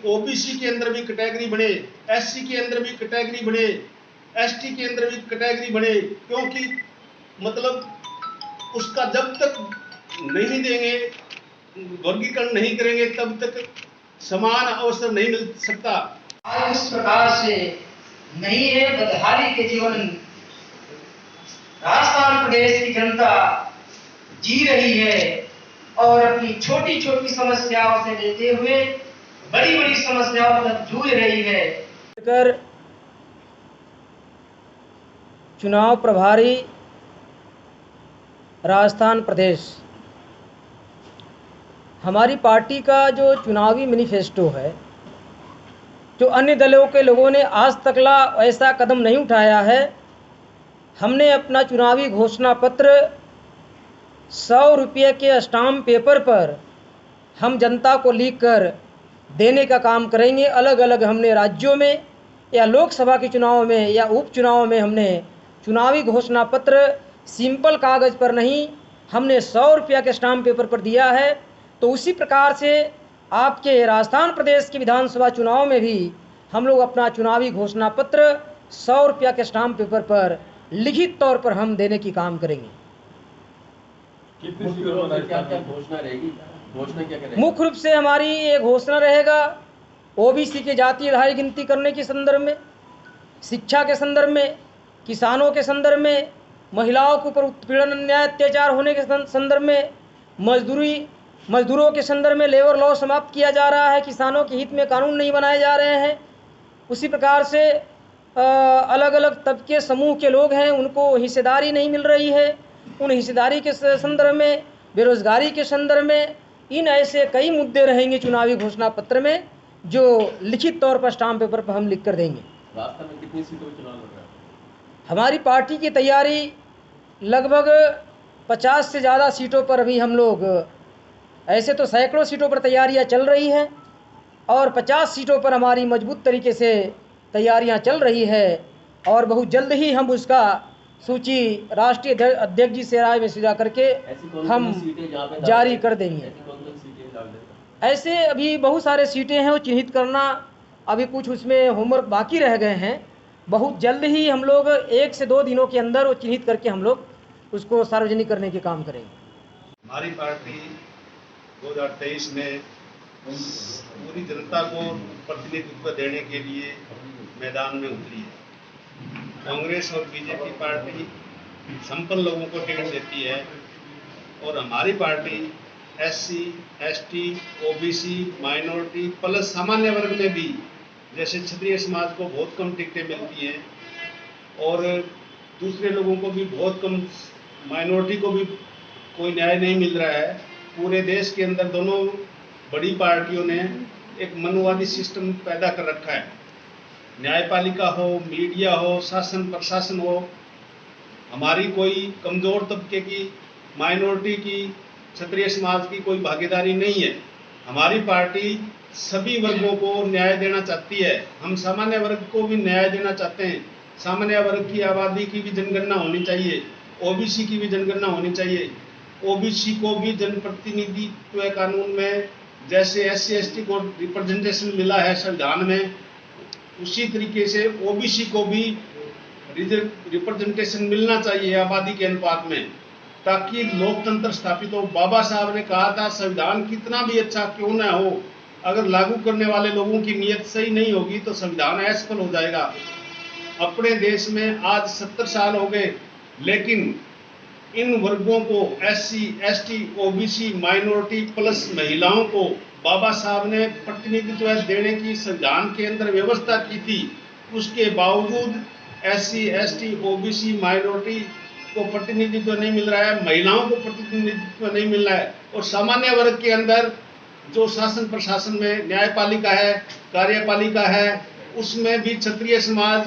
OBC के अंदर भी कैटेगरी बने, एससी के अंदर भी कैटेगरी बने, एसटी के अंदर भी कैटेगरी बने, क्योंकि मतलब उसका जब तक नहीं देंगे, वर्गीकरण नहीं करेंगे, तब तक समान अवसर नहीं मिल सकता। आज इस प्रकार से नहीं है बदहाली के जीवन राजस्थान प्रदेश की जनता जी रही है और अपनी छोटी छोटी समस्याओं से लेते हुए बड़ी बड़ी समस्याओं तक जूझ रही है। चुनाव प्रभारी राजस्थान प्रदेश, हमारी पार्टी का जो चुनावी मैनिफेस्टो है, जो अन्य दलों के लोगों ने आज तकला ऐसा कदम नहीं उठाया है। हमने अपना चुनावी घोषणा पत्र 100 रुपये के स्टाम्प पेपर पर हम जनता को लिख कर देने का काम करेंगे। अलग अलग हमने राज्यों में या लोकसभा के चुनाव में या उपचुनाव में हमने चुनावी घोषणा पत्र सिंपल कागज़ पर नहीं, हमने 100 रुपये के स्टाम्प पेपर पर दिया है। तो उसी प्रकार से आपके राजस्थान प्रदेश के विधानसभा चुनाव में भी हम लोग अपना चुनावी घोषणा पत्र 100 रुपये के स्टाम्प पेपर पर लिखित तौर पर हम देने की काम करेंगे। क्या घोषणा रहेगी? घोषणा क्या करेंगे? मुख्य रूप से हमारी ये घोषणा रहेगा ओबीसी के जातीय आधारित गिनती करने के संदर्भ में, शिक्षा के संदर्भ में, किसानों के संदर्भ में, महिलाओं के ऊपर उत्पीड़न अन्याय अत्याचार होने के संदर्भ में, मजदूरों के संदर्भ में लेबर लॉ समाप्त किया जा रहा है, किसानों के हित में कानून नहीं बनाए जा रहे हैं। उसी प्रकार से अलग अलग तबके समूह के लोग हैं, उनको हिस्सेदारी नहीं मिल रही है, उन हिस्सेदारी के संदर्भ में, बेरोजगारी के संदर्भ में, इन ऐसे कई मुद्दे रहेंगे चुनावी घोषणा पत्र में, जो लिखित तौर पर स्टाम्प पेपर पर हम लिख कर देंगे। राजस्थान में कितनी सीटों पर चुनाव लड़ रहा है? हमारी पार्टी की तैयारी लगभग 50 से ज़्यादा सीटों पर अभी हम लोग, ऐसे तो सैकड़ों सीटों पर तैयारियां चल रही हैं और 50 सीटों पर हमारी मजबूत तरीके से तैयारियां चल रही है और बहुत जल्द ही हम उसका सूची राष्ट्रीय अध्यक्ष जी से राय में सुझा करके हम जारी कर देंगे। ऐसे अभी बहुत सारे सीटें हैं, वो चिन्हित करना अभी कुछ उसमें होमवर्क बाकी रह गए हैं। बहुत जल्द ही हम लोग 1 से 2 दिनों के अंदर वो चिन्हित करके हम लोग उसको सार्वजनिक करने के काम करेंगे। हमारी पार्टी 2023 में पूरी जनता को प्रतिनिधित्व देने के लिए मैदान में उतरी है। कांग्रेस और बीजेपी पार्टी संपन्न लोगों को टिकट देती है और हमारी party SC, ST, OBC, minority plus सामान्य वर्ग में भी, जैसे क्षत्रिय समाज को बहुत कम टिकटें मिलती हैं और दूसरे लोगों को भी बहुत कम, माइनॉरिटी को भी कोई न्याय नहीं मिल रहा है। पूरे देश के अंदर दोनों बड़ी पार्टियों ने एक मनुवादी सिस्टम पैदा कर रखा है। न्यायपालिका हो, मीडिया हो, शासन प्रशासन हो, हमारी कोई कमज़ोर तबके की, माइनॉरिटी की, क्षत्रिय समाज की कोई भागीदारी नहीं है। हमारी पार्टी सभी वर्गों को न्याय देना चाहती है। हम सामान्य वर्ग को भी न्याय देना चाहते हैं। सामान्य वर्ग की आबादी की भी जनगणना होनी चाहिए, ओबीसी की भी जनगणना होनी चाहिए। ओबीसी को भी जनप्रतिनिधित्व कानून में जैसे एससी एसटी को रिप्रेजेंटेशन मिला है संविधान में, उसी तरीके से ओबीसी को भी रिप्रेजेंटेशन मिलना चाहिए आबादी के अनुपात में, ताकि लोकतंत्र स्थापित हो। बाबा साहब ने कहा था संविधान कितना भी अच्छा क्यों न हो, अगर लागू करने वाले लोगों की नीयत सही नहीं होगी तो संविधान असफल हो जाएगा। अपने देश में आज 70 साल हो गए, लेकिन इन वर्गों को SC, ST, OBC, minority plus महिलाओं को बाबा साहब ने प्रतिनिधित्व देने की संविधान के अंदर व्यवस्था की थी। उसके बावजूद एससी, एसटी, ओबीसी, माइनॉरिटी को प्रतिनिधित्व नहीं मिल रहा है, महिलाओं को प्रतिनिधित्व नहीं मिल रहा है और सामान्य वर्ग के अंदर जो शासन प्रशासन में न्यायपालिका है, कार्यपालिका है, उसमें भी क्षत्रिय समाज,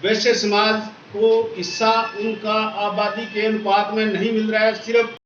वैश्य समाज को हिस्सा उनका आबादी के अनुपात में नहीं मिल रहा है। सिर्फ